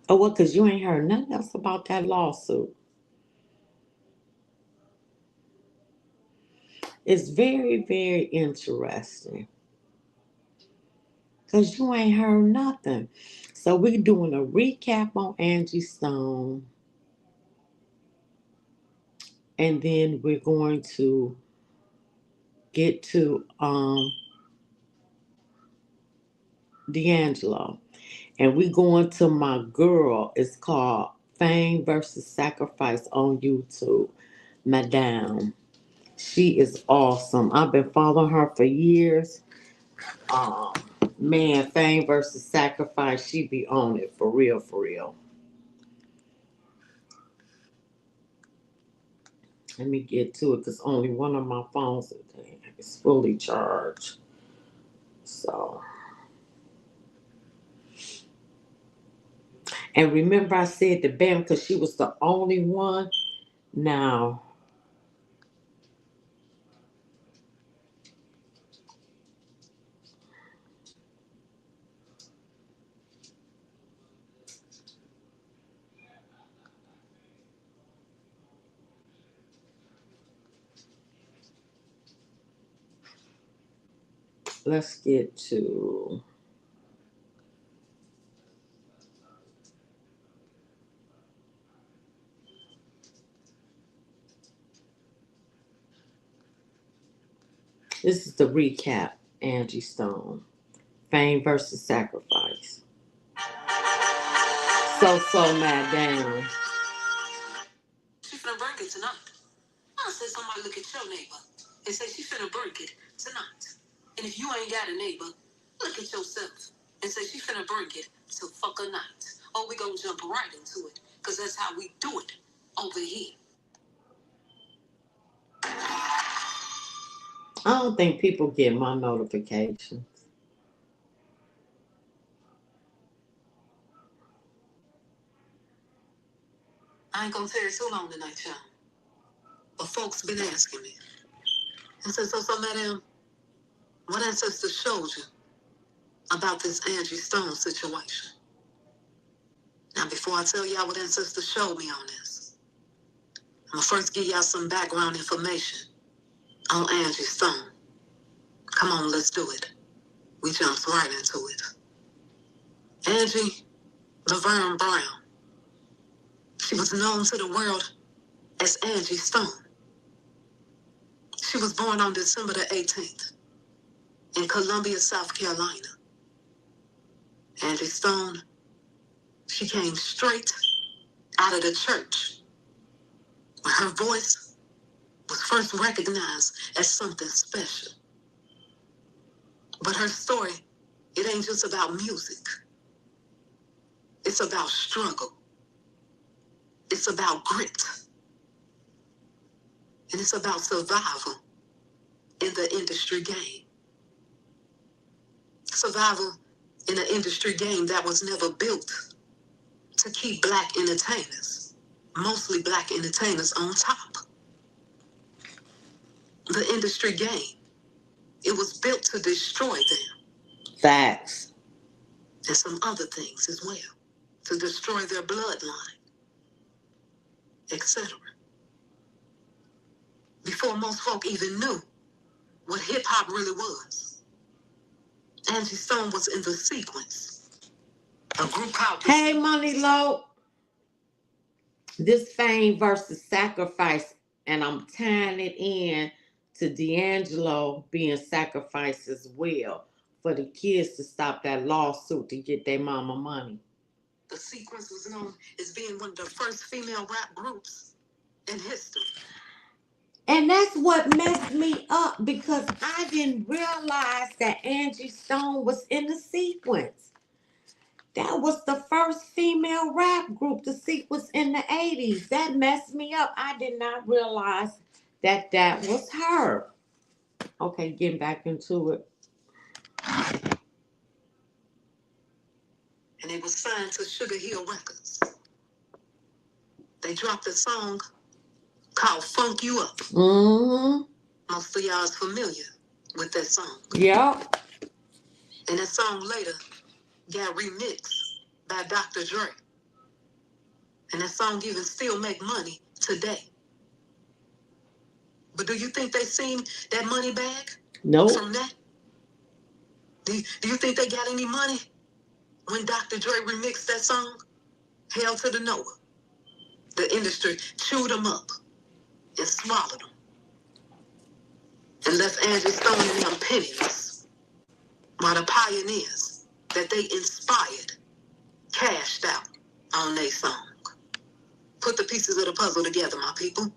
Oh, well, because you ain't heard nothing else about that lawsuit. It's very, very interesting because you ain't heard nothing. So we're doing a recap on Angie Stone, and then we're going to get to D'Angelo. And we going to my girl. It's called Fame versus Sacrifice on YouTube. Madame. She is awesome. I've been following her for years. Um, Man, Fame versus Sacrifice, she be on it for real, for real. Let me get to it because only one of my phones is fully charged. So, and remember I said the band because she was the only one. Now, let's get to. This is the recap. Angie Stone, Fame versus Sacrifice. So mad down. She finna break it tonight. I said somebody look at your neighbor and say she finna break it tonight. And if you ain't got a neighbor, look at yourself and say she finna break it till fuck a night. Or we gonna jump right into it, cause that's how we do it over here. I don't think people get my notifications. I ain't gonna tarry too long tonight, y'all. But folks been asking me. And said, so madam, what ancestors showed you about this Angie Stone situation? Now, before I tell y'all what ancestors showed me on this, I'm gonna first give y'all some background information on Angie Stone. Come on, let's do it. We jumped right into it. Angie Laverne Brown. She was known to the world as Angie Stone. She was born on December the 18th in Columbia, South Carolina. Angie Stone, she came straight out of the church where her voice was first recognized as something special. But her story, it ain't just about music. It's about struggle. It's about grit. And it's about survival in the industry game. Survival in an industry game that was never built to keep black entertainers, mostly black entertainers, on top. The industry game, it was built to destroy them. Facts. And some other things as well, to destroy their bloodline, etc. Before most folk even knew what hip hop really was, Angie Stone was in the sequence. A group called Hey Money Low. This Fame versus Sacrifice, and I'm tying it in to D'Angelo being sacrificed as well for the kids to stop that lawsuit to get their mama money. The sequence was known as being one of the first female rap groups in history. And that's what messed me up because I didn't realize that Angie Stone was in the sequence. That was the first female rap group. The sequence in the 80s. That messed me up. I did not realize that that was her. Okay, getting back into it. And it was signed to Sugar Hill Records. They dropped a song called Funk You Up. Mm-hmm. Most of y'all is familiar with that song. Yep. And that song later got remixed by Dr. Dre. And that song even still make money today. But do you think they seen that money bag? Nope. From that? Do you think they got any money when Dr. Dre remixed that song? Hell to the Noah. The industry chewed them up and swallowed them and left Angie Stone and them penniless, while the pioneers that they inspired cashed out on their song. Put the pieces of the puzzle together, my people.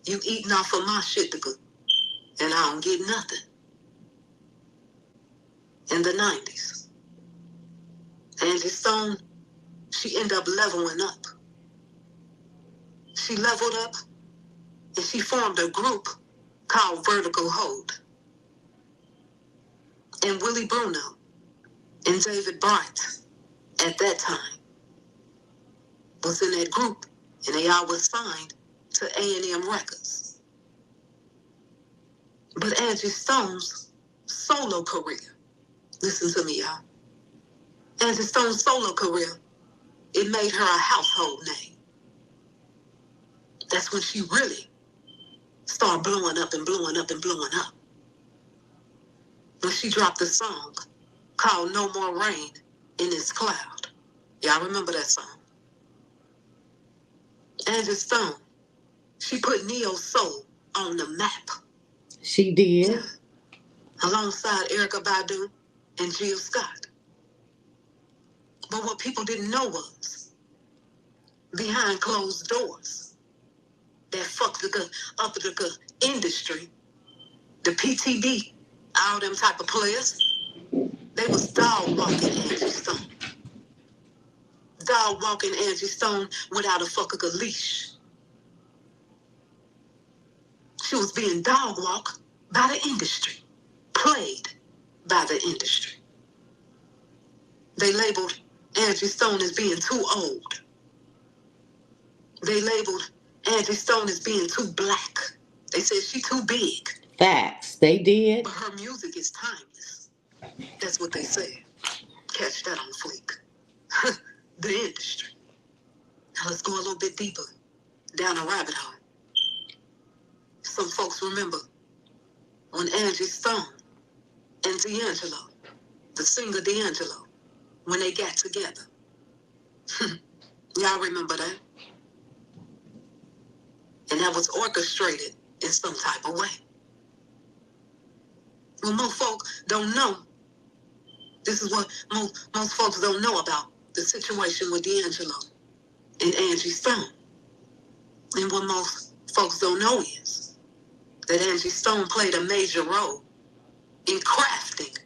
You eating off of my shit, and I don't get nothing. In the 90s, Angie Stone, she ended up leveling up. She leveled up and she formed a group called Vertical Hold. And Willie Bruno and David Bright at that time was in that group, and they all was signed to A&M Records. But Angie Stone's solo career, listen to me, y'all. Angie Stone's solo career, it made her a household name. That's when she really started blowing up and blowing up and blowing up. When she dropped a song called No More Rain in This Cloud. Y'all remember that song? Angie Stone, she put neo soul on the map. She did. Yeah. Alongside Erykah Badu and Jill Scott. But what people didn't know was, behind closed doors, that fucked up the industry, the PTB, all them type of players, they was dog walking Angie Stone. Dog walking Angie Stone without a fucking leash. She was being dog walked by the industry, played by the industry. They labeled Angie Stone as being too old. They labeled Angie Stone as being too black. They said she too big. Facts, they did. But her music is timeless. That's what they said. Catch that on fleek. The industry. Now let's go a little bit deeper down a rabbit hole. Some folks remember when Angie Stone and D'Angelo, the singer D'Angelo, when they got together. Y'all remember that? And that was orchestrated in some type of way. Well, most folk don't know. This is what most folks don't know about the situation with D'Angelo and Angie Stone. And what most folks don't know is that Angie Stone played a major role in crafting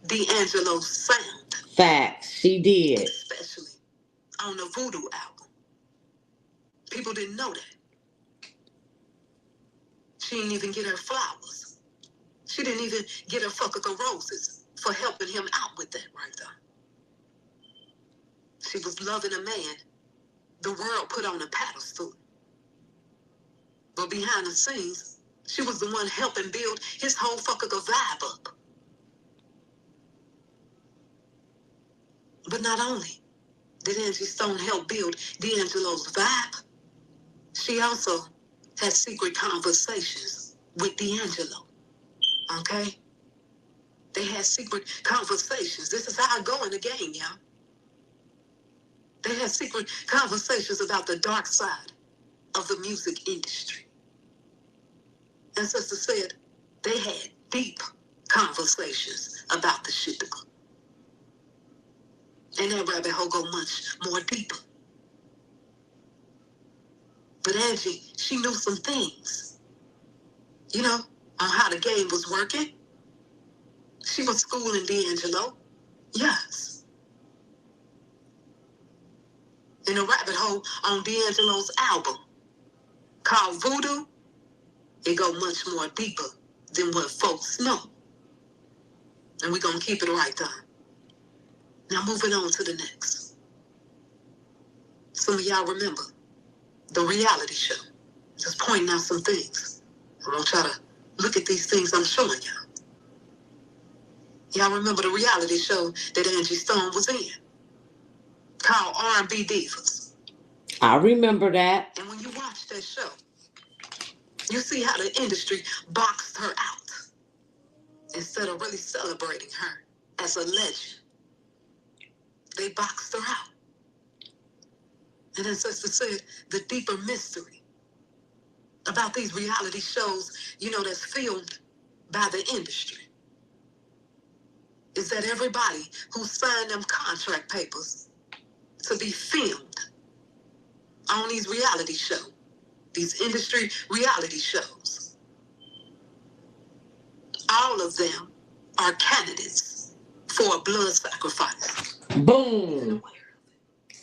D'Angelo's sound. Facts, she did. Especially on the Voodoo album. People didn't know that. She didn't even get her flowers. She didn't even get her fucking roses for helping him out with that right there. She was loving a man the world put on a pedestal. But behind the scenes, she was the one helping build his whole fucking vibe up. But not only did Angie Stone help build D'Angelo's vibe, she also had secret conversations with D'Angelo. Okay? They had secret conversations. This is how I go in the game, y'all. They had secret conversations about the dark side of the music industry. And Sister said they had deep conversations about the shit to go. And that rabbit hole go much more deeper. But Angie, she knew some things, you know, on how the game was working. She was schooling D'Angelo, yes. In a rabbit hole on D'Angelo's album called Voodoo, it go much more deeper than what folks know. And we're going to keep it right there. Now moving on to the next. Some of y'all remember the reality show. Just pointing out some things. I want y'all to look at these things I'm showing y'all. Y'all remember the reality show that Angie Stone was in? Called R&B Divas. I remember that. And when you watch that show, you see how the industry boxed her out instead of really celebrating her as a legend. They boxed her out. And as Sister said, the deeper mystery about these reality shows, that's filmed by the industry, is that everybody who signed them contract papers to be filmed on these reality shows, these industry reality shows, all of them are candidates for a blood sacrifice. Boom.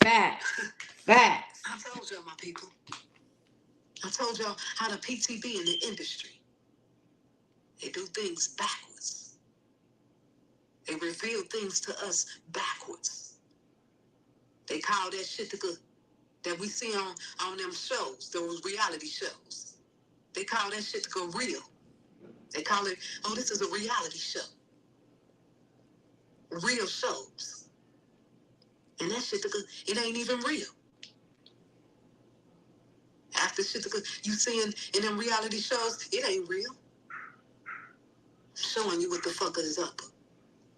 Facts. Facts. I told y'all, my people. I told y'all how the PTB in the industry, they do things backwards. They reveal things to us backwards. They call that shit the good that we see on them shows, those reality shows. They call that shit to go real. They call it, oh, this is a reality show. Real shows. And that shit, it ain't even real. After shit, you seeing in them reality shows, it ain't real. Showing you what the fuck is up.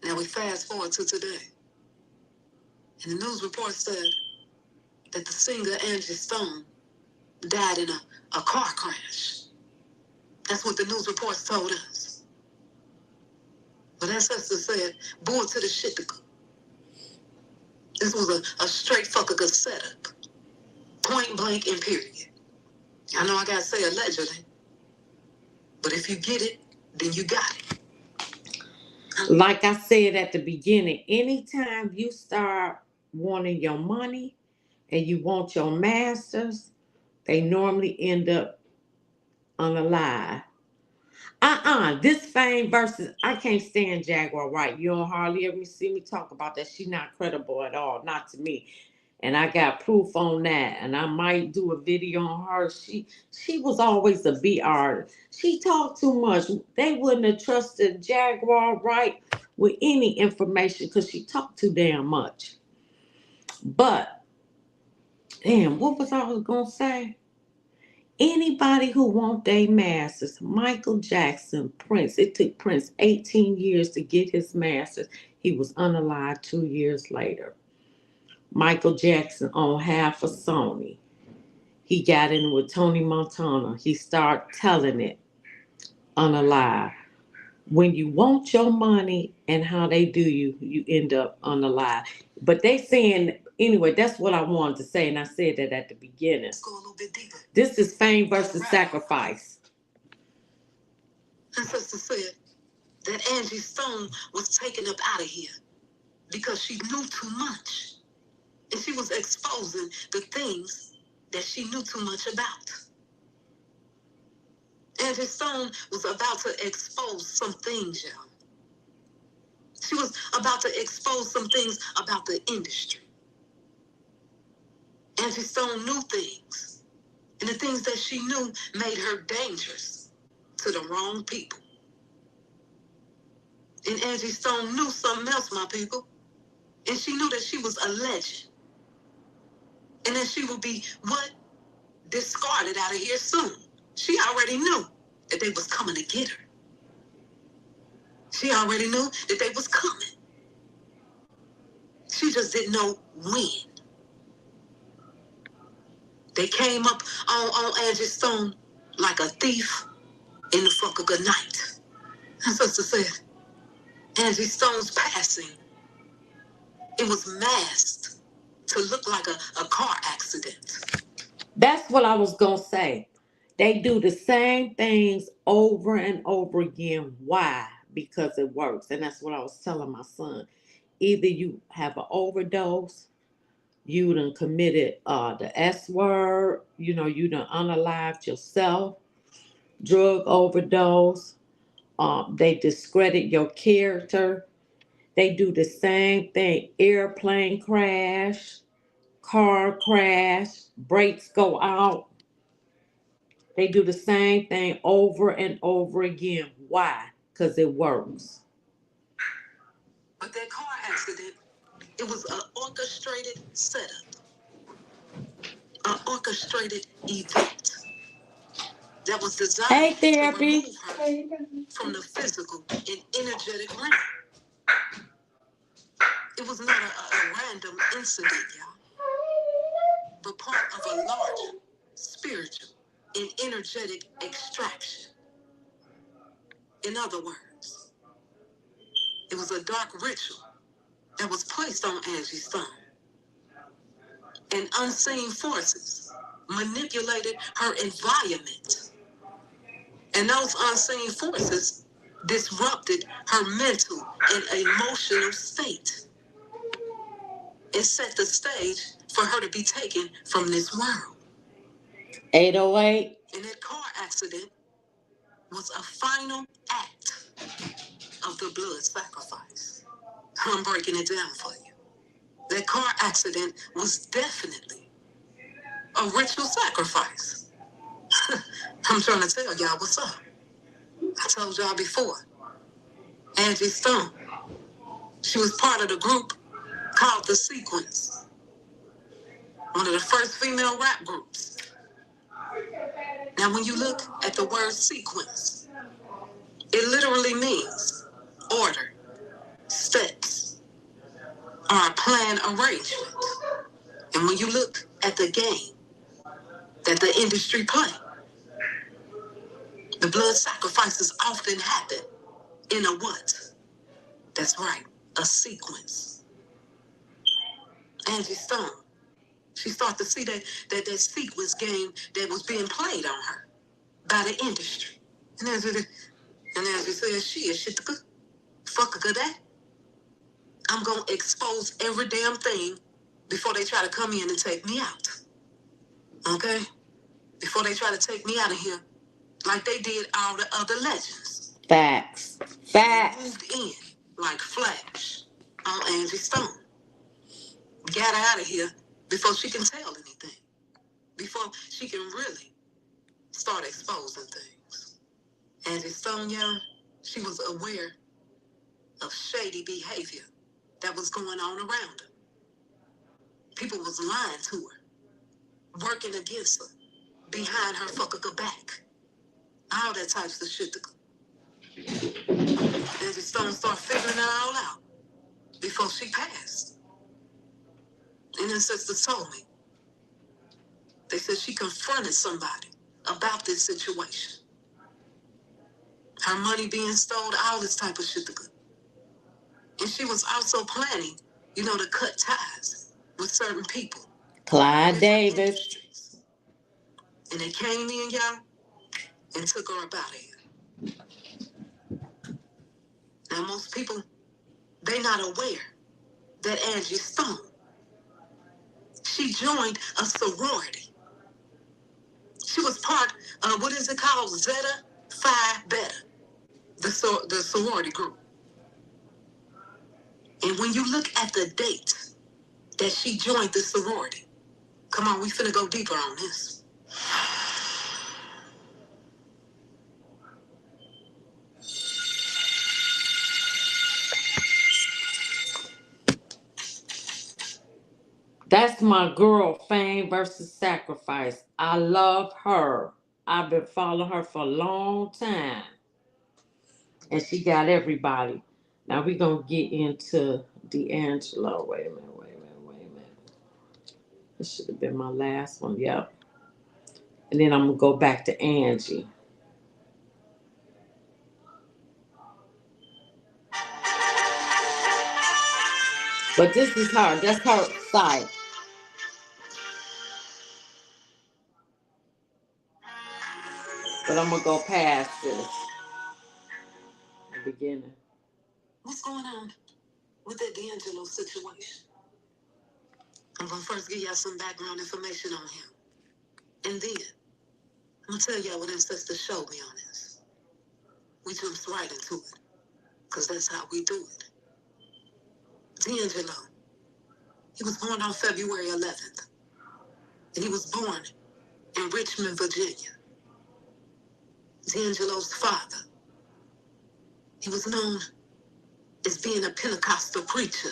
Now we fast forward to today. And the news report said that the singer Angie died in a car crash. That's what the news reports told us. But as Sister said, born to the shit. This was a straight fucker good setup. Point blank and period. I know I gotta say allegedly. But if you get it, then you got it. Like I said at the beginning, anytime you start wanting your money and you want your masters, they normally end up unalive. This Fame versus, I can't stand Jaguar Wright. You don't hardly ever see me talk about that. She not credible at all, not to me. And I got proof on that. And I might do a video on her. She was always a B artist. She talked too much. They wouldn't have trusted Jaguar Wright with any information because she talked too damn much. But, damn, what was I going to say? Anybody who want their masters, Michael Jackson, Prince, it took Prince 18 years to get his masters. He was unalive 2 years later. Michael Jackson owned half of Sony. He got in with Tony Montana. He started telling it unalive. When you want your money and how they do you, you end up unalive. But they saying, anyway, that's what I wanted to say, and I said that at the beginning. Let's go a little bit deeper. This is fame versus sacrifice. And Sister said that Angie Stone was taken up out of here because she knew too much. And she was exposing the things that she knew too much about. Angie Stone was about to expose some things, y'all. She was about to expose some things about the industry. Angie Stone knew things. And the things that she knew made her dangerous to the wrong people. And Angie Stone knew something else, my people. And she knew that she was a legend. And that she would be, discarded out of here soon. She already knew that they was coming to get her. She already knew that they was coming. She just didn't know when. They came up on Angie Stone like a thief in the fuck of good night. And Sister said, Angie Stone's passing, it was masked to look like a car accident. That's what I was going to say. They do the same things over and over again. Why? Because it works. And that's what I was telling my son. Either you have an overdose, you done committed the S word, you done unalived yourself, drug overdose, they discredit your character. They do the same thing. Airplane crash, car crash, brakes go out. They do the same thing over and over again. Why? Because it works. But that car accident, it was an orchestrated setup. An orchestrated event that was designed Hey, to therapy. remove her from the physical and energetic realm. It was not a random incident, y'all, but part of a larger spiritual and energetic extraction. In other words, it was a dark ritual that was placed on Angie's thumb, and unseen forces manipulated her environment. And those unseen forces disrupted her mental and emotional state. It set the stage for her to be taken from this world. 808. And that car accident was a final act of the blood sacrifice. I'm breaking it down for you. That car accident was definitely a ritual sacrifice. I'm trying to tell y'all what's up. I told y'all before. Angie Stone. She was part of the group called The Sequence, one of the first female rap groups. Now, when you look at the word sequence, it literally means order, steps, or a plan arrangement. And when you look at the game that the industry play, the blood sacrifices often happen in a what? That's right, a sequence. Angie Stone, she started to see that sequence game that was being played on her by the industry. And as we said, shit, the fuck of that. I'm gonna expose every damn thing before they try to come in and take me out. Okay? Before they try to take me out of here, like they did all the other legends. Facts. They moved in like Flash on Angie Stone. Got her out of here before she can tell anything. Before she can really start exposing things. Angie Stone, y'all, she was aware of shady behavior that was going on around her. People was lying to her, working against her, behind her fucking back. All that types of shit. Angie Stone started figuring it all out before she passed. And her sisters told me. They said she confronted somebody about this situation. Her money being stolen, all this type of shit. And she was also planning, to cut ties with certain people. Clyde Davis. Industries. And they came in, y'all, and took her up out of here. Now, most people, they not aware that Angie Stone, she joined a sorority. She was part of, what is it called? Zeta Phi Beta, the sorority group. And when you look at the date that she joined the sorority, come on, we finna go deeper on this. That's my girl, Fame versus Sacrifice. I love her. I've been following her for a long time. And she got everybody. Now we're going to get into D'Angelo. Wait a minute. This should have been my last one. Yep. And then I'm going to go back to Angie. But this is her. That's her side. But I'm going to go past this. The beginning. What's going on with that D'Angelo situation? I'm going to first give y'all some background information on him. And then, I'm going to tell y'all what ancestors showed me on this. We jumps right into it. Because that's how we do it. D'Angelo, he was born on February 11th. And he was born in Richmond, Virginia. D'Angelo's father, he was known as being a Pentecostal preacher.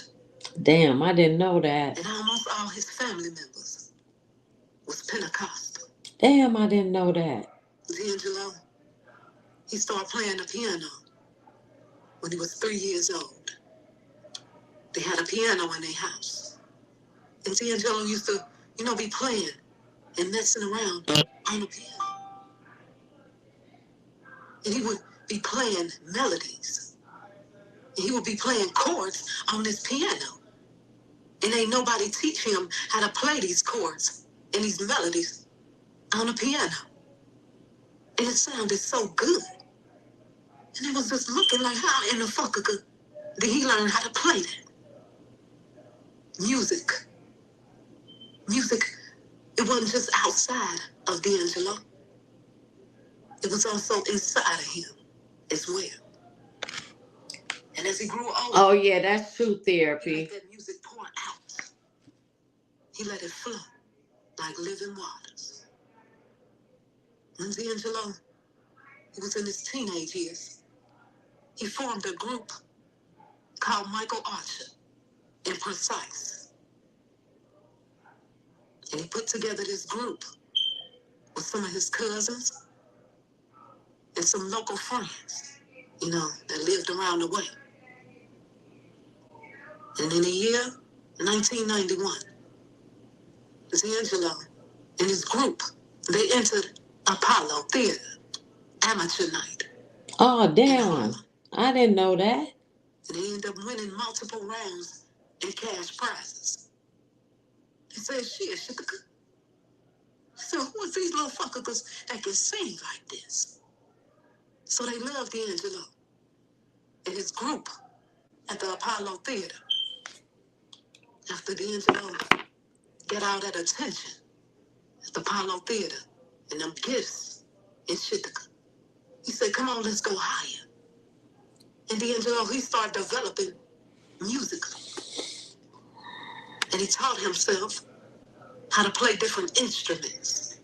Damn, I didn't know that. And almost all his family members was Pentecostal. Damn, I didn't know that. Angelo, he started playing the piano when he was 3 years old. They had a piano in their house. And Angelo used to, be playing and messing around on the piano. And he would be playing melodies. And he would be playing chords on this piano. And ain't nobody teach him how to play these chords and these melodies on the piano. And it sounded so good. And it was just looking like, how in the fuck did he learn how to play that? Music. Music, it wasn't just outside of D'Angelo. It was also inside of him as well. And as he grew older, oh yeah, that's true he therapy. let that music pour out. He let it flow like living waters. When D'Angelo, he was in his teenage years, he formed a group called Michael Archer and Precise. And he put together this group with some of his cousins and some local friends, that lived around the way. And in the year 1991, Angelo and his group, they entered Apollo Theater, amateur night. Oh damn, I didn't know that. And they ended up winning multiple rounds and cash prizes. He said, shit, so who is these little fuckers that can sing like this? So they loved Angelo and his group at the Apollo Theater. After D'Angelo got all that attention at the Apollo Theater and them gifts and shit, he said, come on, let's go higher. And D'Angelo, he started developing musically. And he taught himself how to play different instruments.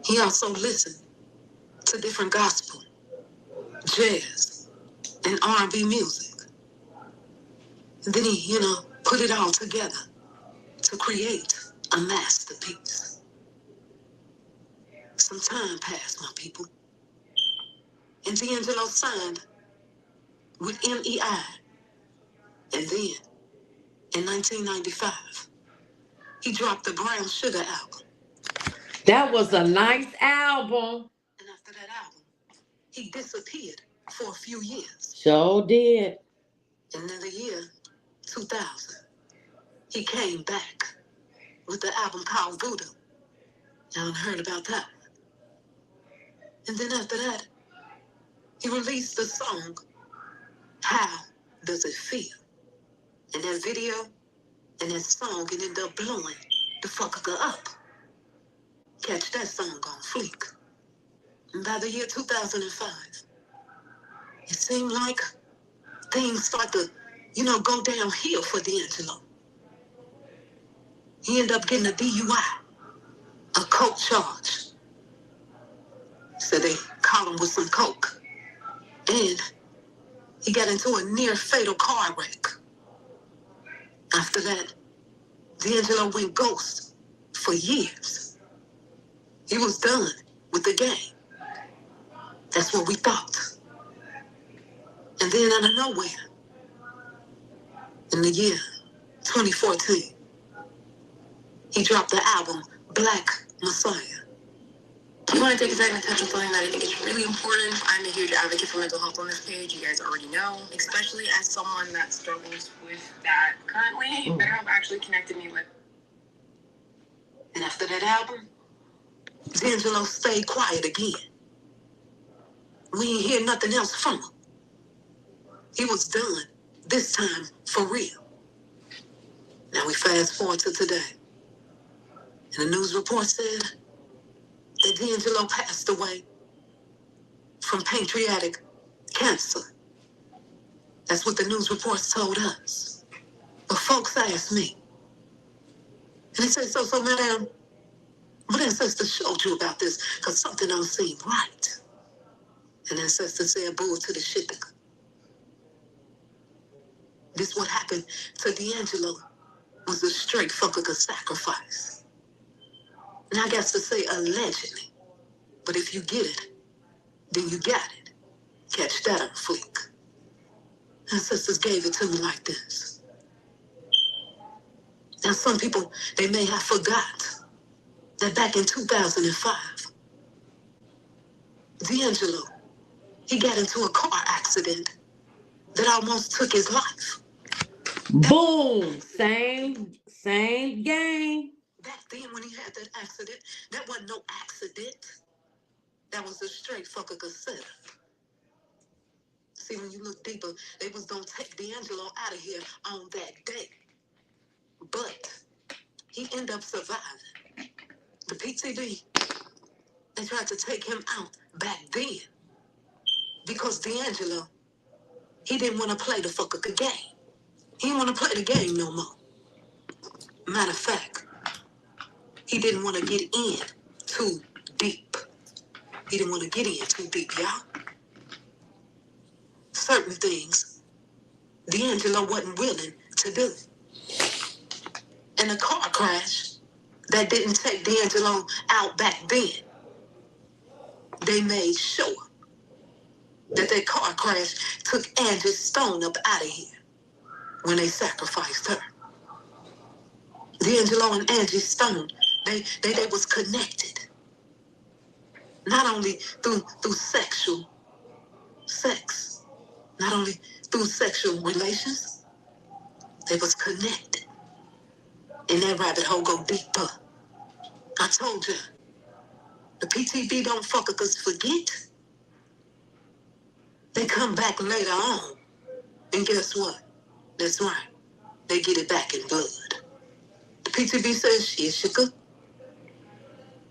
He also listened to different gospel, jazz, and R&B music. And then he, put it all together to create a masterpiece. Some time passed, my people. And D'Angelo signed with MEI. And then, in 1995, he dropped the Brown Sugar album. That was a nice album. And after that album, he disappeared for a few years. Sure did. And in the year 2000, he came back with the album called Voodoo. Y'all heard about that one. And then after that, he released the song, How Does It Feel? And that video and that song, it ended up blowing the fucker up. Catch that song on Fleek. And by the year 2005, it seemed like things start to, go downhill for D'Angelo. He ended up getting a DUI, a coke charge. So they caught him with some coke. And he got into a near fatal car wreck. After that, D'Angelo went ghost for years. He was done with the game. That's what we thought. And then out of nowhere, in the year 2014, he dropped the album Black Messiah. I want to take a second to touch on something that I think is really important. I'm a huge advocate for mental health on this page. You guys already know, especially as someone that struggles with that currently. BetterHelp actually connected me with. And after that album, Angelo stayed quiet again. We ain't hear nothing else from him. He was done, this time for real. Now we fast forward to today. And the news report said that D'Angelo passed away from pancreatic cancer. That's what the news reports told us. But folks asked me. And they said, so, madam, what ancestor showed you about this? Because something don't seem right. And ancestor said, bull to the shit. This what happened to D'Angelo was a straight fucker sacrifice. And I got to say allegedly. But if you get it, then you got it. Catch that on fleek. And sisters gave it to me like this. Now some people, they may have forgot that back in 2005, Angelo, he got into a car accident that almost took his life. Boom! Same game. Back then when he had that accident, that wasn't no accident. That was a straight fucker cassette. See, when you look deeper, they was gonna take Angelo out of here on that day. But he ended up surviving. The PTB, they tried to take him out back then because Angelo, he didn't want to play the fucker game. He didn't want to play the game no more. Matter of fact, he didn't want to get in too deep. He didn't want to get in too deep, y'all. Certain things, Angelo wasn't willing to do. And a car crash that didn't take Angelo out back then, they made sure that that car crash took Angie Stone up out of here when they sacrificed her. Angelo and Angie Stone, they was connected. Not only through sexual sex, not only through sexual relations, they was connected. And that rabbit hole go deeper. I told you, the PTB don't fuckers forget. They come back later on, and guess what? That's right, they get it back in blood. The PTB says, shit, Shika.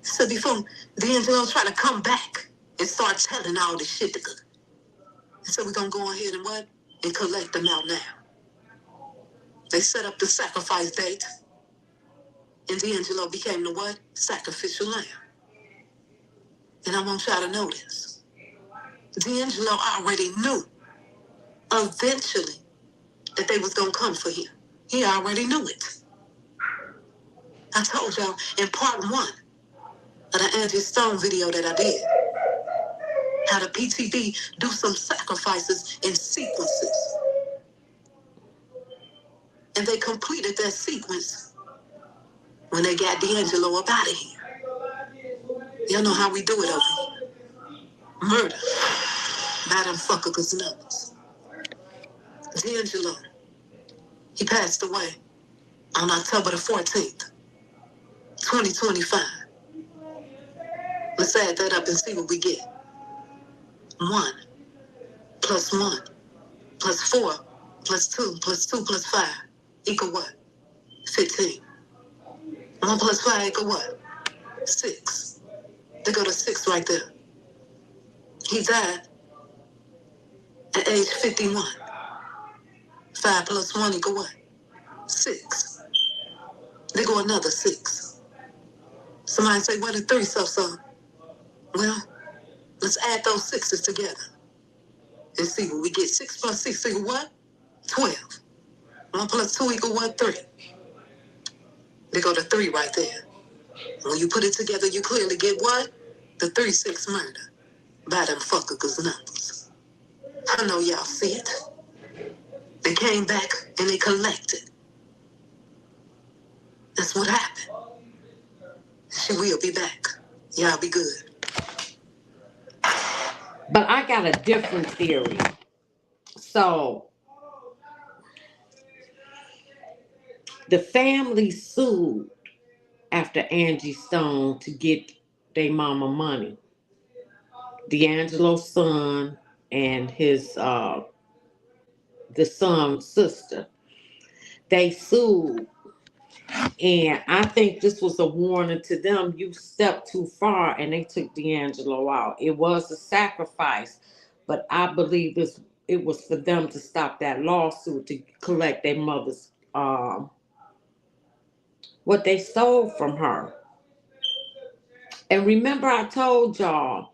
So before Angelo try to come back and start telling all this shit to go. So we're gonna go ahead and what? And collect them out now. They set up the sacrifice date, and Angelo became the what? Sacrificial lamb. And I want y'all to know this. Angelo already knew eventually that they was gonna come for him. He already knew it. I told y'all in part 1 of the Angie Stone video that I did, how the PTB do some sacrifices in sequences. And they completed that sequence when they got Angelo up out of here. Y'all know how we do it over here. Murder. By them fuckers numbers. Angelo, he passed away on October the 14th, 2025. Let's add that up and see what we get. 1 plus 1 plus 4 plus 2 plus 2 plus 5 equal what? 15. 1 plus 5 equal what? 6. They go to 6 right there. He died at age 51. 5 plus 1 equal what? 6. They go another 6. Somebody say, what did 3 so? Well, let's add those 6s together and see what we get. 6 plus 6 equal what? 12. 1 plus 2 equal what? 3. They go to 3 right there. When you put it together, you clearly get what? The 3-6 murder by them fuckers numbers. I know y'all see it. They came back and they collected. That's what happened. She will be back. Y'all be good. But I got a different theory. So the family sued after Angie Stone to get their mama money. D'Angelo's son and his the son's sister. They sued. And I think this was a warning to them. You stepped too far, and they took D'Angelo out. It was a sacrifice, but I believe it was for them to stop that lawsuit to collect their mother's what they stole from her. And remember, I told y'all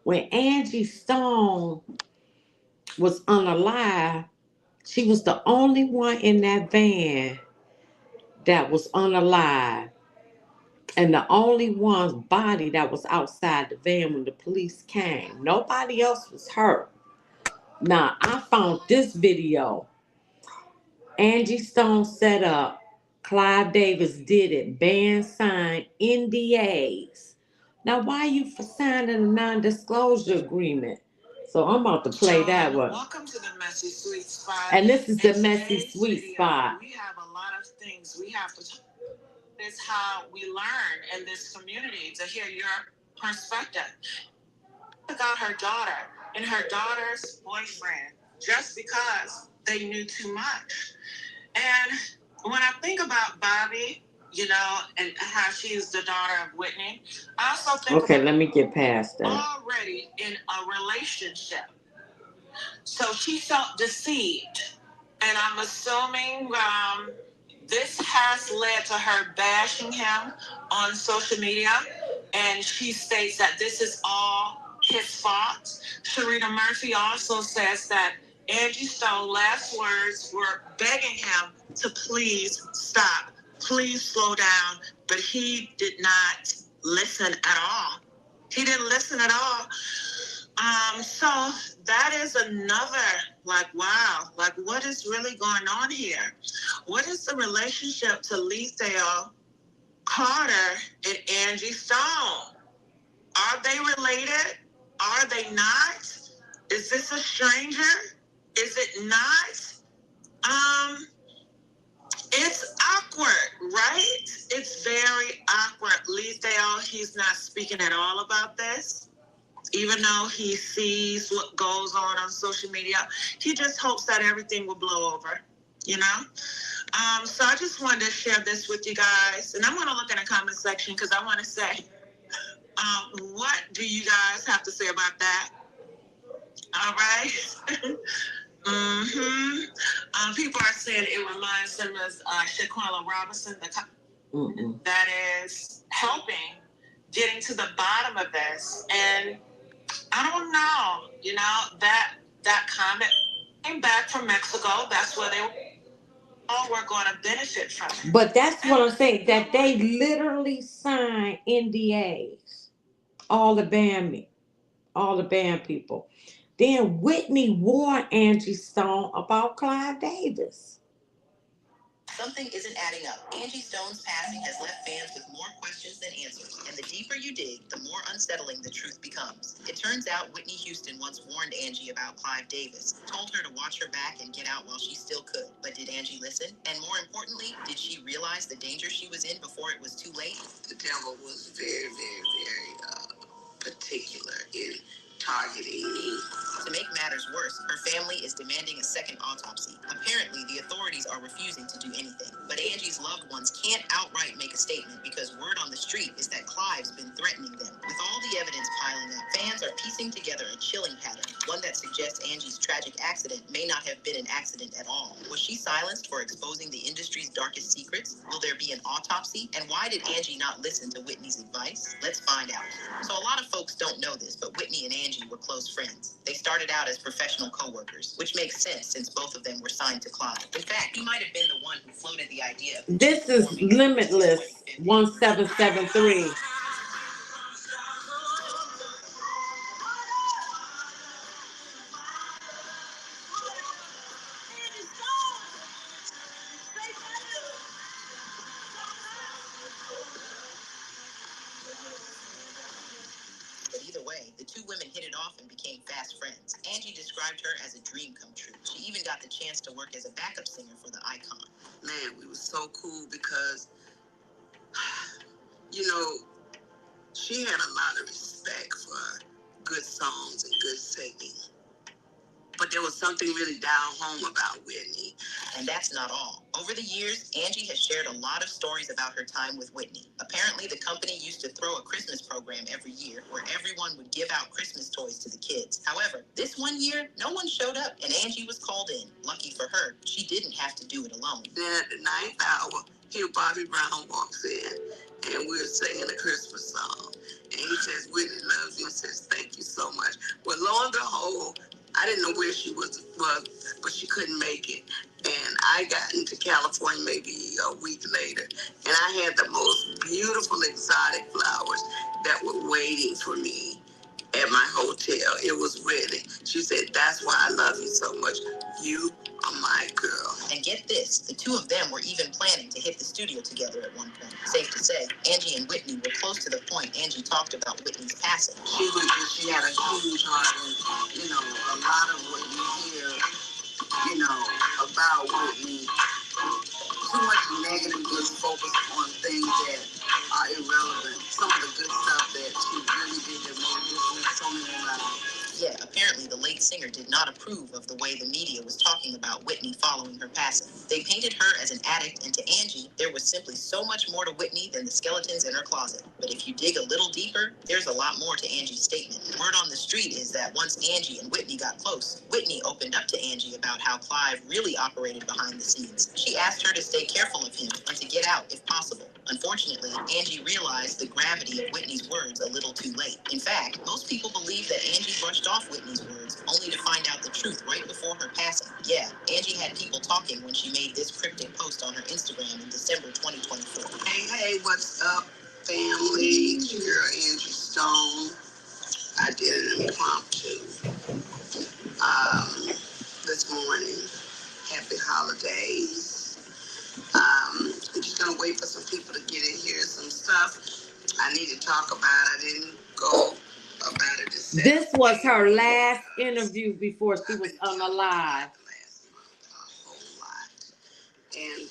when Angie Stone was unalive, she was the only one in that van that was unalive. And the only one's body that was outside the van when the police came. Nobody else was hurt. Now, I found this video. Angie Stone set up. Clive Davis did it. Band signed NDAs. Now, why you for signing a non-disclosure agreement? So I'm about to play that one. Welcome to the Messy Sweet Spot. And this is the Messy Sweet Spot. We have a lot of things we have to talk. This is how we learn in this community to hear your perspective. About her daughter and her daughter's boyfriend just because they knew too much. And when I think about Bobby, you know, and how she's the daughter of Whitney, I also think let me get past that. Already in a relationship. So she felt deceived. And I'm assuming this has led to her bashing him on social media. And she states that this is all his fault. Sharita Murphy also says that Angie Stone's last words were begging him to please stop, please slow down. But he did not listen at all. He didn't listen at all. So that is another, like, wow, like, what is really going on here? What is the relationship to Lethal, Carter, and Angie Stone? Are they related? Are they not? Is this a stranger? Is it not? It's awkward, right? It's very awkward. Lethal, he's not speaking at all about this. Even though he sees what goes on social media, he just hopes that everything will blow over, you know? So I just wanted to share this with you guys. And I'm going to look in the comment section because I want to say, what do you guys have to say about that? All right. People are saying it reminds them of Shaquilla Robinson, that is helping getting to the bottom of this. And I don't know, you know, that comment came back from Mexico. That's where they all were going to benefit from it. But that's what I'm saying, that they literally signed NDAs. All the band people. Then Whitney warned Angie Stone about Clive Davis. Something isn't adding up. Angie Stone's passing has left fans with more questions than answers, and the deeper you dig, the more unsettling the truth becomes. It turns out Whitney Houston once warned Angie about Clive Davis, told her to watch her back and get out while she still could. But did Angie listen? And more importantly, did she realize the danger she was in before it was too late? The devil was very, very, very particular in targeting me. To make matters worse, her family is demanding a second autopsy. Apparently, the authorities are refusing to do anything. But Angie's loved ones can't outright make a statement because word on the street is that Clive's been threatening them. With all the evidence piling up, fans are piecing together a chilling pattern, one that suggests Angie's tragic accident may not have been an accident at all. Was she silenced for exposing the industry's darkest secrets? Will there be an autopsy? And why did Angie not listen to Whitney's advice? Let's find out. So a lot of folks don't know this, but Whitney and Angie were close friends. They started out as professional co-workers, which makes sense since both of them were signed to Clive. In fact, he might have been the one who floated the idea of... This is Limitless 1773. Either way, the two women hit it off and became fast friends. Angie described her as a dream come true. She even got the chance to work as a backup singer for the icon. Man, we were so cool because, you know, she had a lot of respect for good songs and good singing. But there was something really down home about Whitney. And that's not all. Over the years, Angie has shared a lot of stories about her time with Whitney. Apparently, the company used to throw a Christmas program every year where everyone would give out Christmas toys to the kids. However, this one year, no one showed up and Angie was called in. Lucky for her, she didn't have to do it alone. Then at the 9th hour, here Bobby Brown walks in and we're singing a Christmas song. And he says, Whitney loves you and says, thank you so much. Well, lo and behold, I didn't know where she was, but she couldn't make it. And I got into California maybe a week later, and I had the most beautiful exotic flowers that were waiting for me at my hotel. It was really, she said, that's why I love you so much. You are my girl. And get this, the two of them were even planning to hit the studio together at one point. Safe to say, Angie and Whitney were close to the point Angie talked about Whitney's passing. She had a huge heart, and, you know, a lot of what you hear, you know, about Whitney, too much negative gets focused on things that are irrelevant. Some of the good stuff that she really did that made a difference so many lives. Yeah, apparently the late singer did not approve of the way the media was talking about Whitney following her passing. They painted her as an addict, and to Angie, there was simply so much more to Whitney than the skeletons in her closet. But if you dig a little deeper, there's a lot more to Angie's statement. Word on the street is that once Angie and Whitney got close, Whitney opened up to Angie about how Clive really operated behind the scenes. She asked her to stay careful of him and to get out if possible. Unfortunately, Angie realized the gravity of Whitney's words a little too late. In fact, most people believe that Angie brushed off Whitney's words, only to find out the truth right before her passing. Yeah, Angie had people talking when she made this cryptic post on her Instagram in December 2024. Hey, what's up, family? It's your girl, Angie Stone. I did an impromptu this morning. Happy holidays. I'm just gonna wait for some people to get in here. Some stuff I need to talk about. I didn't go about it This was her last interview before she was on the live. Last month, a whole lot. And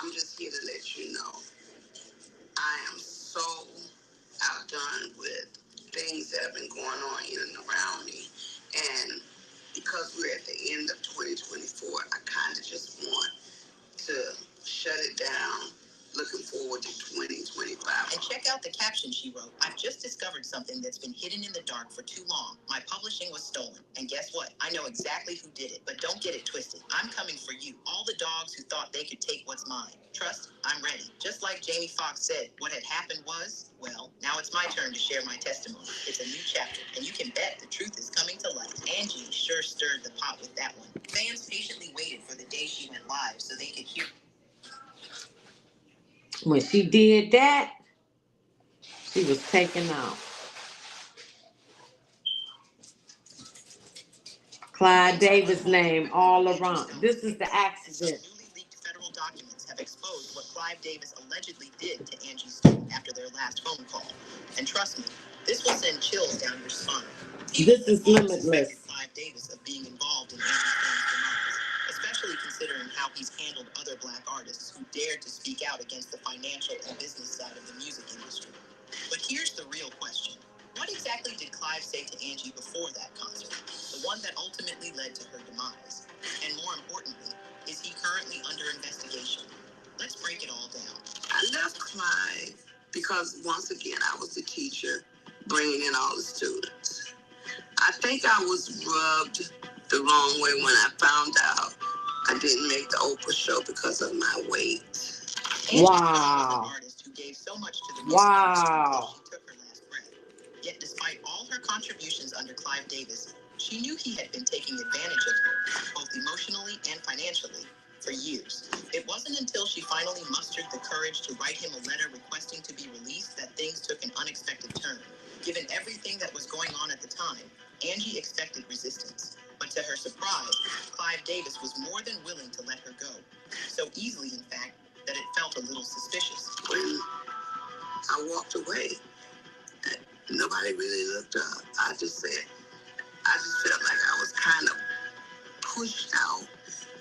I'm just here to let you know I am so outdone with things that have been going on in and around me. And because we're at the end of 2024, I kind of just want to shut it down. Looking forward to 2025. And check out the caption she wrote. I've just discovered something that's been hidden in the dark for too long. My publishing was stolen. And guess what? I know exactly who did it. But don't get it twisted. I'm coming for you. All the dogs who thought they could take what's mine. Trust, I'm ready. Just like Jamie Foxx said, what had happened was, well, now it's my turn to share my testimony. It's a new chapter. And you can bet the truth is coming to light. Angie sure stirred the pot with that one. Fans patiently waited for the day she went live so they could hear. When she did that, she was taken out. Clyde Davis' name all around. This is the accident. Newly leaked federal documents have exposed what Clive Davis allegedly did to Angie Stone after their last phone call. And trust me, this will send chills down your spine. This is limitless. Clive Davis of being involved in Angie Stone's demise, especially considering how he's handled other black artists who dared to speak out against the financial and business side of the music industry. But here's the real question. What exactly did Clive say to Angie before that concert? The one that ultimately led to her demise? And more importantly, is he currently under investigation? Let's break it all down. I left Clive because, once again, I was the teacher bringing in all the students. I think I was rubbed the wrong way when I found out I didn't make the Oprah show because of my weight. Wow. An artist who gave so much to the music Wow. industry, she took her last breath. Yet despite all her contributions under Clive Davis, she knew he had been taking advantage of her, both emotionally and financially, for years. It wasn't until she finally mustered the courage to write him a letter requesting to be released that things took an unexpected turn. Given everything that was going on at the time, Angie expected resistance. But to her surprise, Clive Davis was more than willing to let her go. So easily, in fact, that it felt a little suspicious. When I walked away, nobody really looked up. I just felt like I was kind of pushed out,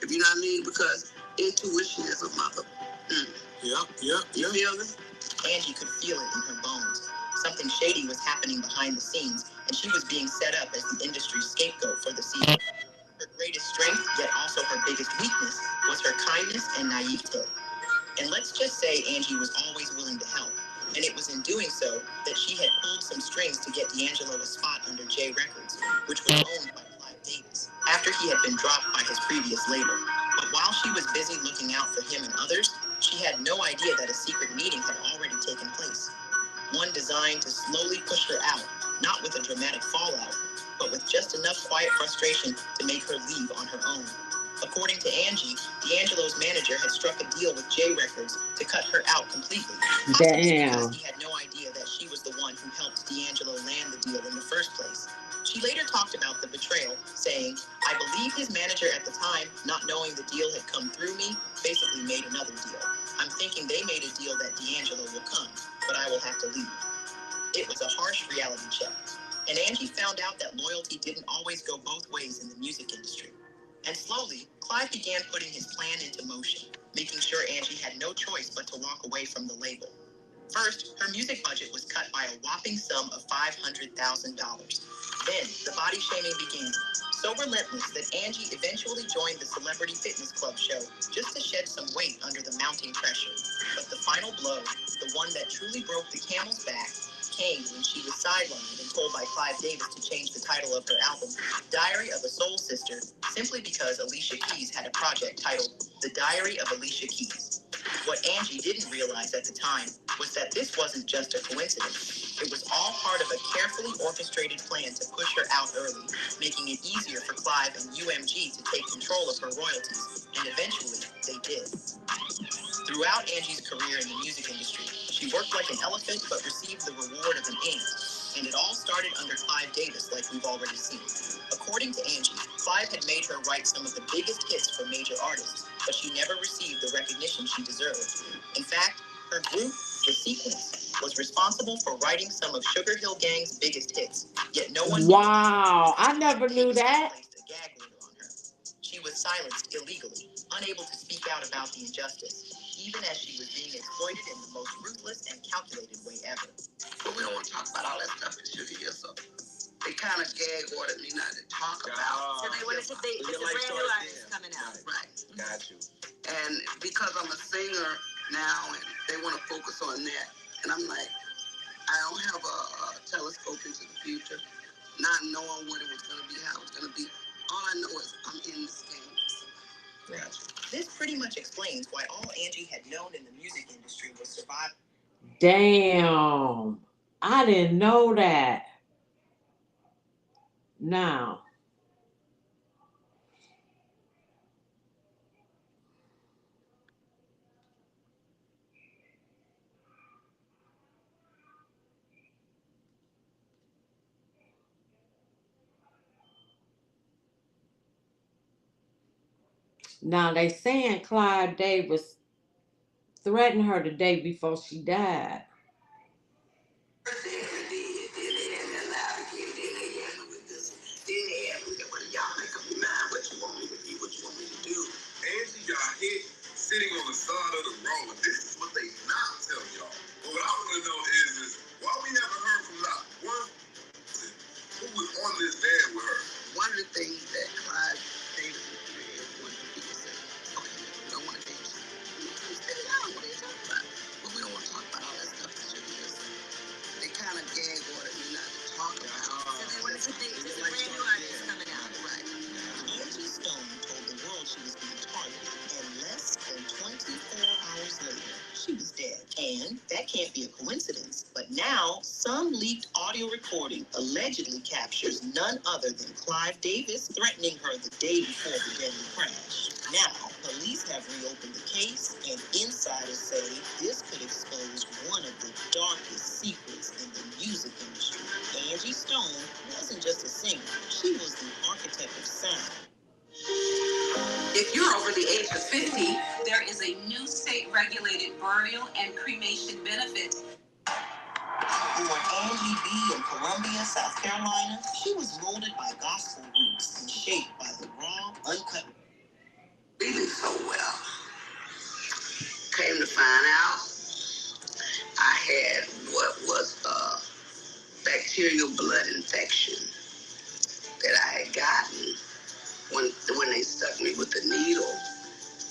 if you know what I mean, because intuition is a mother. Yep. You feel me? Angie could feel it in her bones. Something shady was happening behind the scenes, and she was being set up as the industry's scapegoat for the season. Her greatest strength, yet also her biggest weakness, was her kindness and naivete. And let's just say Angie was always willing to help. And it was in doing so that she had pulled some strings to get Angelo a spot under J Records, which was owned by Clive Davis, after he had been dropped by his previous label. But while she was busy looking out for him and others, she had no idea that a secret meeting had already taken place. One designed to slowly push her out, not with a dramatic fallout, but with just enough quiet frustration to make her leave on her own. According to Angie, D'Angelo's manager had struck a deal with J Records to cut her out completely. Possibly because he had no idea that she was the one who helped D'Angelo land the deal in the first place. She later talked about the betrayal, saying, "I believe his manager at the time, not knowing the deal had come through me, basically made another deal. I'm thinking they made a deal that D'Angelo will come, but I will have to leave." It was a harsh reality check. And Angie found out that loyalty didn't always go both ways in the music industry. And slowly, Clive began putting his plan into motion, making sure Angie had no choice but to walk away from the label. First, her music budget was cut by a whopping sum of $500,000. Then, the body shaming began, so relentless that Angie eventually joined the Celebrity Fitness Club show just to shed some weight under the mounting pressure. But the final blow, the one that truly broke the camel's back, came when she was sidelined and told by Clive Davis to change the title of her album, Diary of a Soul Sister, simply because Alicia Keys had a project titled The Diary of Alicia Keys. What Angie didn't realize at the time was that this wasn't just a coincidence. It was all part of a carefully orchestrated plan to push her out early, making it easier for Clive and UMG to take control of her royalties, and eventually they did. Throughout Angie's career in the music industry, she worked like an elephant but received the reward of an ant. And it all started under Clive Davis, like we've already seen. According to Angie, Clive had made her write some of the biggest hits for major artists, but she never received the recognition she deserved. In fact, her group, The Sequence, was responsible for writing some of Sugar Hill Gang's biggest hits, yet no one Wow, I never knew that. placed a gag order on her. She was silenced illegally, unable to speak out about the injustice, even as she was being exploited in the most ruthless and calculated way ever. But we don't want to talk about all that stuff that you hear, so they kind of gag ordered me not to talk about. So they wanted to be the brand new artist coming out. Right. Got you. And because I'm a singer now, and they want to focus on that, and I'm like, I don't have a telescope into the future, not knowing what it was going to be, how it was going to be. All I know is I'm in this game. Gotcha. This pretty much explains why all Angie had known in the music industry was survival. Damn. I didn't know that. Now. Now they saying Clive Davis threatened her the day before she died. Angie got hit sitting on the side of the road. This is what they not tell y'all. But what I want to know is why we haven't heard from not one person who was on this van with her. One of the things that Clive Davis did was people say, okay, we don't want to date you. We said, I don't want to talk about it. But we don't want to talk about all that stuff that you're doing. They kind of gag ordered me not to talk about it. So they wanted to be the brand new artist coming out. Right. Angie Stone told the world she was being targeted, and less than 24 hours later, she was dead. And that can't be a coincidence. But now, some leaked audio recording allegedly captures none other than Clive Davis threatening her the day before the deadly crash. Now, police have reopened the case, and insiders say this could expose one of the darkest secrets in the music industry. Angie Stone wasn't just a singer, she was the architect of sound. If you're over the age of 50, there is a new state-regulated burial and cremation benefit. Born Angie B. in Columbia, South Carolina, she was molded by gospel roots and shaped by the raw, uncut. Really so well. Came to find out, I had what was a bacterial blood infection that I had gotten when they stuck me with the needle.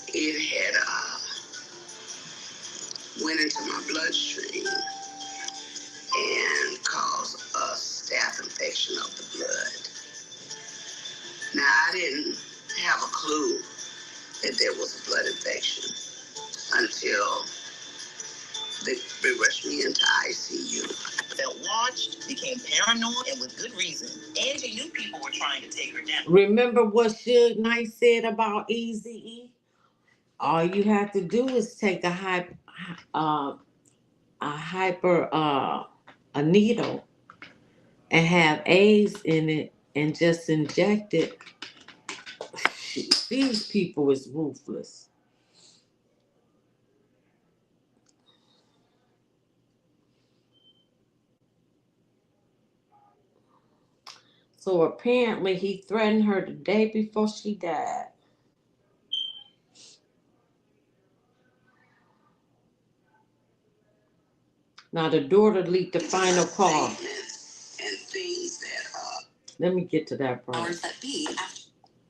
It had went into my bloodstream and caused a staph infection of the blood. Now, I didn't have a clue that there was a blood infection until they rushed me into ICU. felt watched, became paranoid, and with good reason. Angie knew people were trying to take her down. Remember what Suge Knight said about Eazy-E? All you have to do is take a needle and have AIDS in it and just inject it. These people is ruthless. So apparently he threatened her the day before she died. Now the daughter leaked the final call. And things that Let me get to that part. powers that be after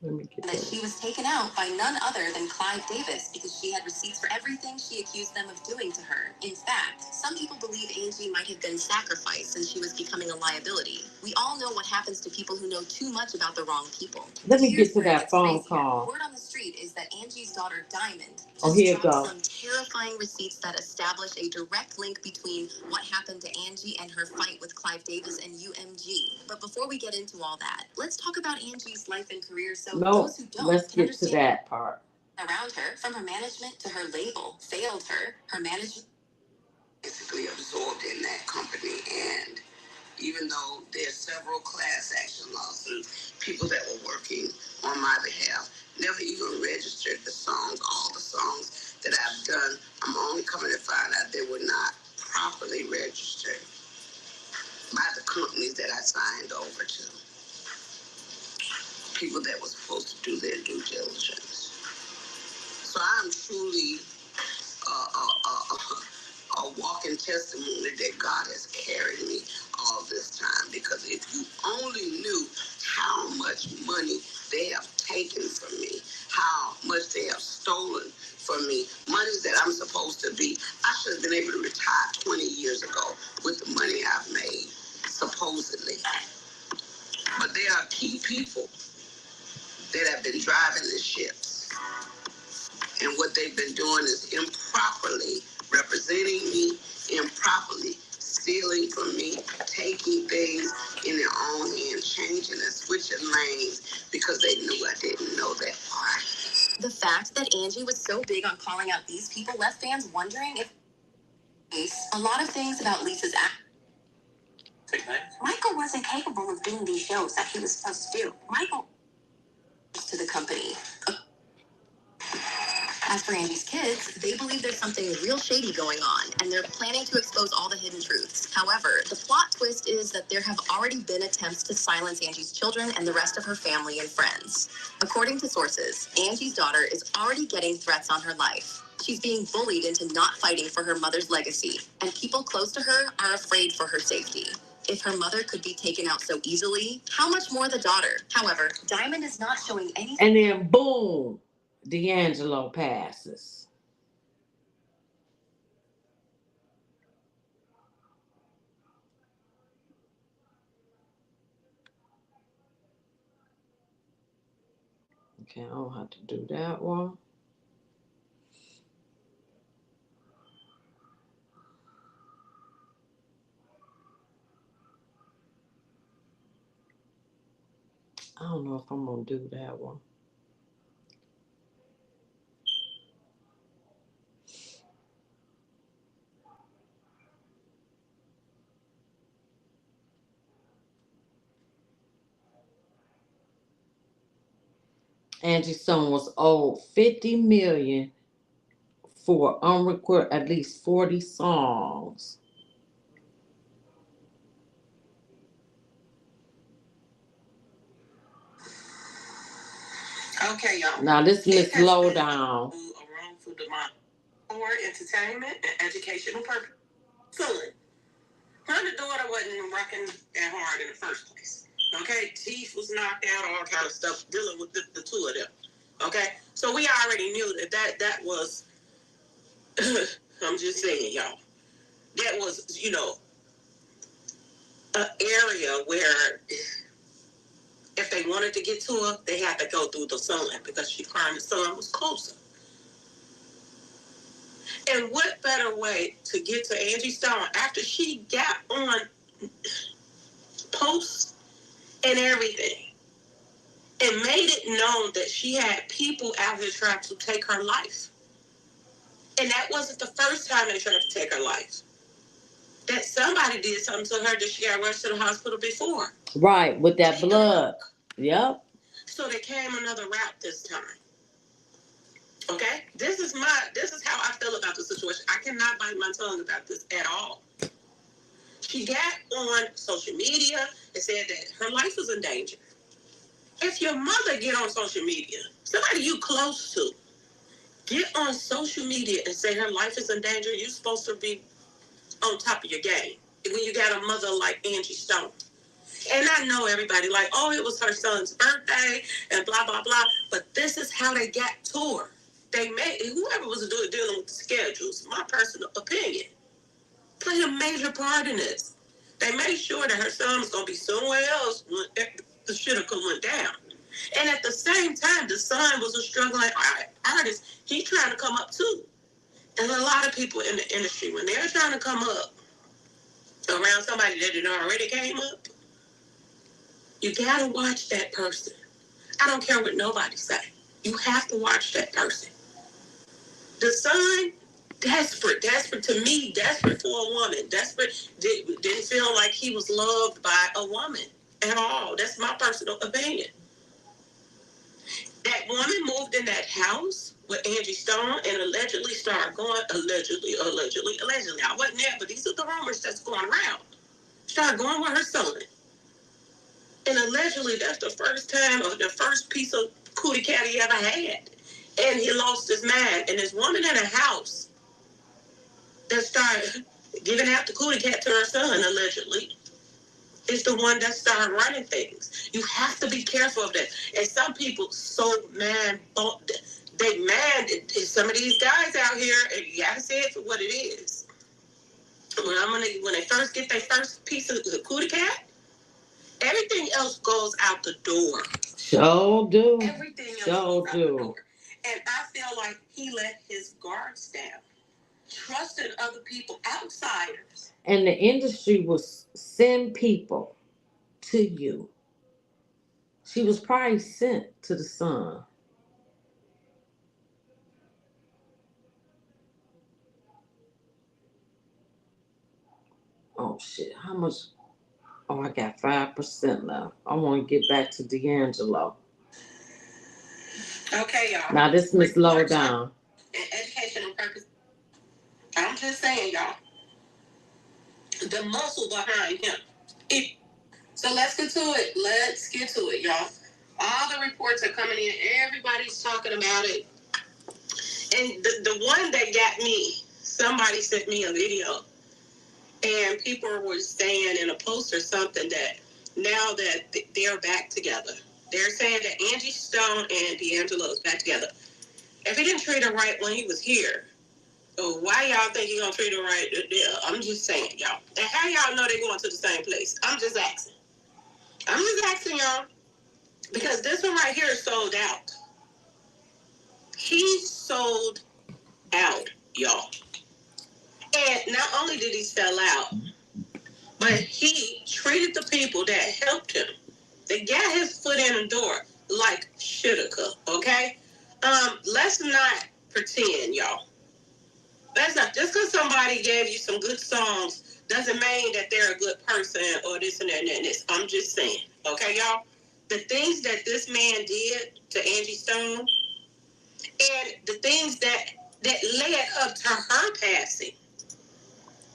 Let me get that to she it. was taken out by none other than Clive Davis because she had receipts for everything she accused them of doing to her. In fact, some people believe Angie might have been sacrificed since she was becoming a liability. We all know what happens to people who know too much about the wrong people. Let me Here's get to where it that gets phone crazier. call. Word on the street is that Angie's daughter Diamond Oh, just here it dropped goes. some terrifying receipts that establish a direct link between what happened to Angie and her fight with Clive Davis and UMG. But before we get into all that, let's talk about Angie's life and career so No, those who don't let's can get to understand that part. around her, from her management to her label, failed her. Her management basically absorbed in that company, and even though there's several class action lawsuits, people that were working on my behalf never even registered the songs. All the songs that I've done, I'm only coming to find out they were not properly registered by the companies that I signed over to. People that were supposed to do their due diligence. So I'm truly a walking testimony that God has carried me all this time. Because if you only knew how much money they have taken from me, how much they have stolen from me, money that I'm supposed to be, I should have been able to retire 20 years ago with the money I've made, supposedly. But there are key people that have been driving the ships. And what they've been doing is improperly representing me, improperly stealing from me, taking things in their own hand, changing and switching lanes because they knew I didn't know that part. The fact that Angie was so big on calling out these people left fans wondering if a lot of things about Lisa's act. Michael wasn't capable of doing these shows that he was supposed to do. Michael to the company. As for Angie's kids, they believe there's something real shady going on, and they're planning to expose all the hidden truths. However, the plot twist is that there have already been attempts to silence Angie's children and the rest of her family and friends. According to sources, Angie's daughter is already getting threats on her life. She's being bullied into not fighting for her mother's legacy, and people close to her are afraid for her safety. If her mother could be taken out so easily, how much more the daughter? However, Diamond is not showing any. And then boom, Angelo passes. Okay, I don't have to do that one. I don't know if I'm gonna do that one. Angie's son was owed $50 million for unrecorded at least 40 songs. Okay, y'all. Now this Miss Lowdown. A wrongful demise for entertainment and educational purpose. Son, her daughter wasn't working that hard in the first place. Okay, teeth was knocked out, all kind of stuff, dealing with the two of them. Okay, so we already knew that was. I'm just saying, y'all. That was, an area where if they wanted to get to her, they had to go through the son because she claimed the son was closer. And what better way to get to Angie Stone after she got on posts and everything, and made it known that she had people out here trying to take her life. And that wasn't the first time they tried to take her life. That somebody did something to her that she got rushed to the hospital before. Right, with that blood. Yep. So they came another route this time. Okay? This is how I feel about the situation. I cannot bite my tongue about this at all. She got on social media and said that her life was in danger. If your mother get on social media, somebody you close to, get on social media and say her life is in danger, you're supposed to be on top of your game. When you got a mother like Angie Stone. And I know everybody like, oh, it was her son's birthday and blah, blah, blah. But this is how they got to her. They made, whoever was dealing with the schedules, my personal opinion, played a major part in this. They made sure that her son was going to be somewhere else when the shit went down. And at the same time, the son was a struggling artist. He trying to come up too. And a lot of people in the industry, when they're trying to come up around somebody that had already came up, you got to watch that person. I don't care what nobody say. You have to watch that person. The son, desperate to me, desperate for a woman. Desperate, didn't feel like he was loved by a woman at all. That's my personal opinion. That woman moved in that house with Angie Stone and allegedly started going, allegedly. I wasn't there, but these are the rumors that's going around. Started going with her son. And allegedly that's the first time or the first piece of cootie cat he ever had. And he lost his mind. And this woman in a house that started giving out the cootie cat to her son, allegedly, is the one that started running things. You have to be careful of that. And some people so mad, they mad. Some of these guys out here, and you gotta say it for what it is. When they first get their first piece of the cootie cat, everything else goes out the door. So do. Everything else goes out the door. And I feel like he let his guards down. Trusted other people, outsiders. And the industry will send people to you. She was probably sent to the son. Oh shit! How much? Oh, I got 5% left. I want to get back to D'Angelo. Okay, y'all. Now this Miss Lowdown. And educational purpose. I'm just saying, y'all. The muscle behind him. So let's get to it. Let's get to it, y'all. All the reports are coming in. Everybody's talking about it. And the one that got me, somebody sent me a video. And people were saying in a post or something that now that they're back together. They're saying that Angie Stone and D'Angelo is back together. If he didn't treat her right when he was here, why y'all think he gonna treat her right there? I'm just saying, y'all. And how y'all know they going to the same place? I'm just asking. Y'all. Because this one right here is sold out. He sold out, y'all. And not only did he sell out, but he treated the people that helped him. They got his foot in the door like shoulda, okay? Let's not pretend, y'all. Let's not, just because somebody gave you some good songs doesn't mean that they're a good person or this and that and this. I'm just saying, okay, y'all? The things that this man did to Angie Stone and the things that led up to her passing,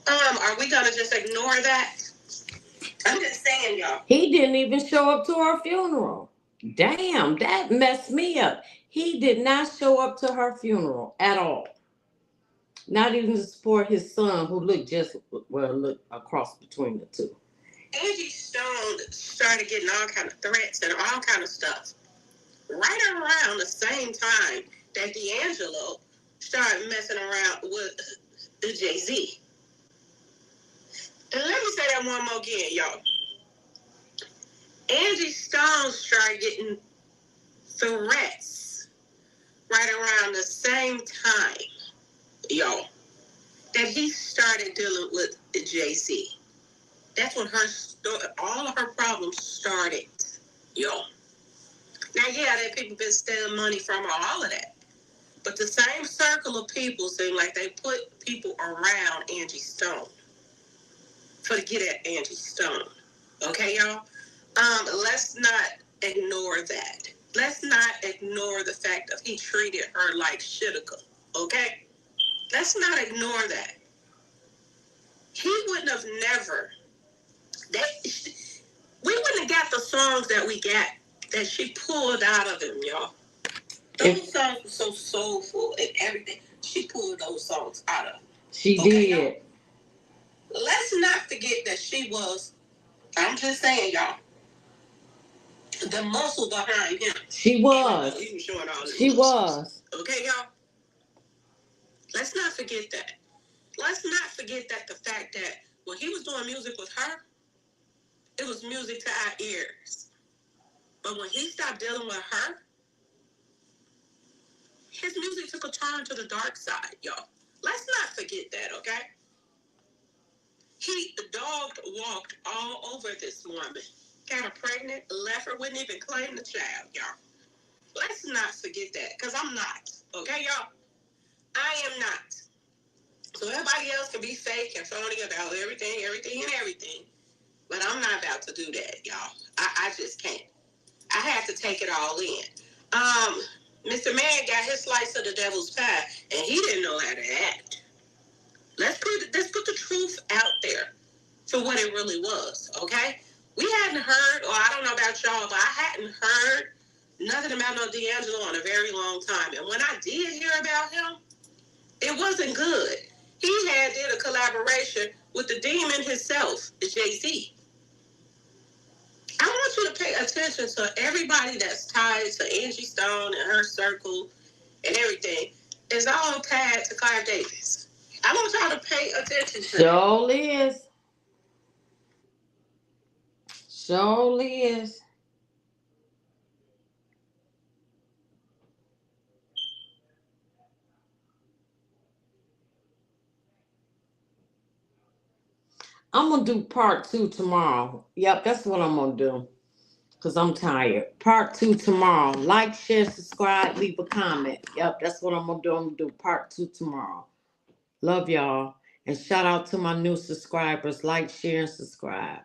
are we gonna just ignore that? I'm just saying, y'all. He didn't even show up to her funeral. Damn, that messed me up. He did not show up to her funeral at all. Not even to support his son, who looked across between the two. Angie Stone started getting all kind of threats and all kind of stuff right around the same time that D'Angelo started messing around with the Jay-Z. And let me say that one more again, y'all. Angie Stone started getting threats right around the same time, y'all, that he started dealing with the Jay-Z. That's that's when all of her problems started, yo. Now, yeah, there people been stealing money from her, all of that. But the same circle of people seem like they put people around Angie Stone to get at Angie Stone. Okay, y'all? Let's not ignore that. Let's not ignore the fact that he treated her like shitica. Okay? Let's not ignore that. He wouldn't have never. We wouldn't have got the songs that we got that she pulled out of him, y'all. Those songs were so soulful and everything. She pulled those songs out of him. She did. Y'all? Let's not forget that she was, I'm just saying, y'all, the muscle behind him. She was. He was showing all she was. Okay, y'all? Let's not forget that. Let's not forget that the fact that when he was doing music with her, it was music to our ears. But when he stopped dealing with her, his music took a turn to the dark side, y'all. Let's not forget that, okay? He dogged walked all over this woman. Got her pregnant, left her, wouldn't even claim the child, y'all. Let's not forget that, because I'm not, okay, y'all? I am not. So everybody else can be fake and phony about everything. But I'm not about to do that, y'all. I just can't. I have to take it all in. Mr. Man got his slice of the devil's pie, and he didn't know how to act. Let's put the truth out there for what it really was, okay? We hadn't heard, or I don't know about y'all, but I hadn't heard nothing about no D'Angelo in a very long time. And when I did hear about him, it wasn't good. He did a collaboration with the demon himself, Jay-Z. I want you to pay attention to everybody that's tied to Angie Stone and her circle and everything. It's all tied to Clive Davis. I want y'all to pay attention to Surely is. Surely is. I'm going to do part 2 tomorrow. Yep, that's what I'm going to do. Because I'm tired. Part 2 tomorrow. Like, share, subscribe, leave a comment. Yep, that's what I'm going to do. I'm going to do part 2 tomorrow. Love y'all. And shout out to my new subscribers. Like, share, and subscribe.